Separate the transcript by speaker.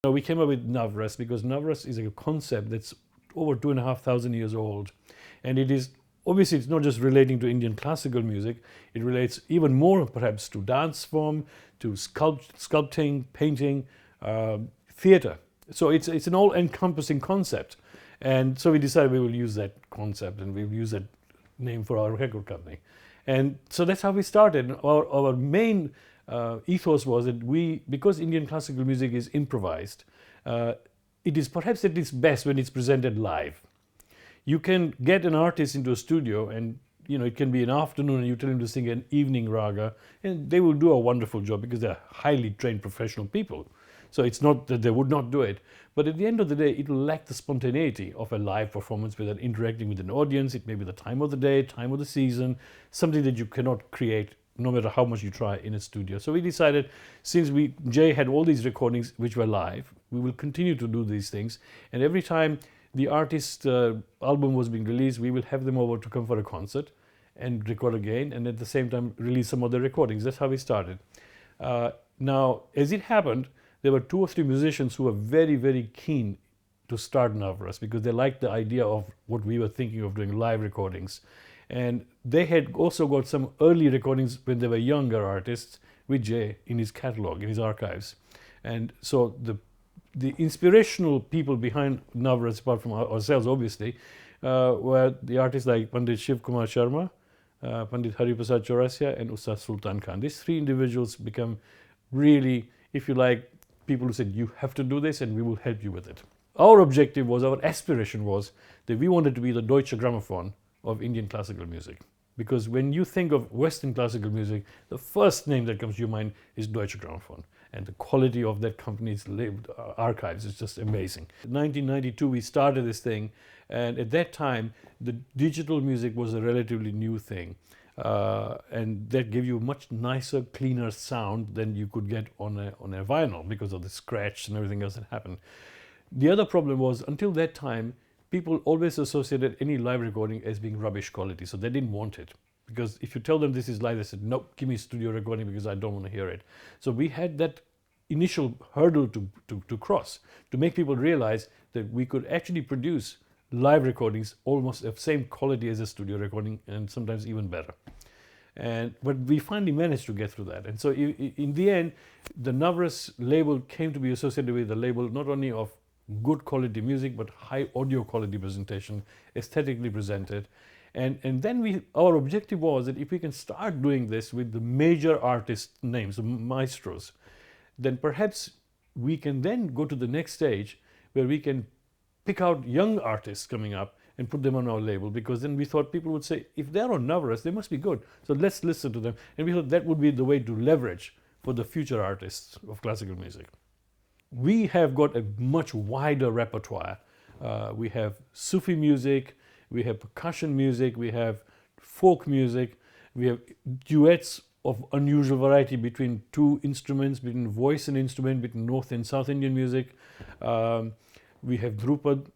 Speaker 1: Now, we came up with Navras because Navras is a concept that's over 2,500 years old. And it is, obviously, it's not just relating to Indian classical music, it relates even more perhaps to dance form, to sculpting, painting, theatre. So it's an all-encompassing concept. And so we decided we will use that concept and we will use that name for our record company. And so that's how we started. Our main ethos was that because Indian classical music is improvised, it is perhaps at its best when it's presented live. You can get an artist into a studio and it can be an afternoon and you tell him to sing an evening raga and they will do a wonderful job because they're highly trained professional people. So it's not that they would not do it, but at the end of the day, it will lack the spontaneity of a live performance without interacting with an audience. It may be the time of the day, time of the season, something that you cannot create no matter how much you try in a studio. So we decided, since Jay had all these recordings which were live, we will continue to do these things. And every time the artist's album was being released, we will have them over to come for a concert and record again, and at the same time release some other recordings. That's how we started. Now, as it happened, there were 2 or 3 musicians who were very, very keen to start Navras because they liked the idea of what we were thinking of doing, live recordings. And they had also got some early recordings when they were younger artists with Jay in his catalog, in his archives. And so the inspirational people behind Navras, apart from ourselves obviously, were the artists like Pandit Shiv Kumar Sharma, Pandit Hari Prasad Chaurasia and Ustad Sultan Khan. These 3 individuals become really, if you like, people who said, you have to do this and we will help you with it. Our objective was, our aspiration was that we wanted to be the Deutsche Grammophon of Indian classical music. Because when you think of Western classical music, the first name that comes to your mind is Deutsche Grammophon. And the quality of that company's archives is just amazing. In 1992, we started this thing. And at that time, the digital music was a relatively new thing. And that gave you a much nicer, cleaner sound than you could get on a vinyl because of the scratch and everything else that happened. The other problem was, until that time, people always associated any live recording as being rubbish quality, so they didn't want it. Because if you tell them this is live, they said, nope, give me studio recording because I don't want to hear it. So we had that initial hurdle to cross, to make people realize that we could actually produce live recordings almost of same quality as a studio recording and sometimes even better. But we finally managed to get through that. And so in the end, the Navras label came to be associated with the label not only of good quality music, but high audio quality presentation, aesthetically presented. And then our objective was that if we can start doing this with the major artist names, the maestros, then perhaps we can then go to the next stage where we can pick out young artists coming up and put them on our label, because then we thought people would say, if they're on Navras, they must be good. So let's listen to them. And we thought that would be the way to leverage for the future artists of classical music. We have got a much wider repertoire. We have Sufi music, we have percussion music, we have folk music, we have duets of unusual variety between 2 instruments, between voice and instrument, between North and South Indian music. We have Drupad,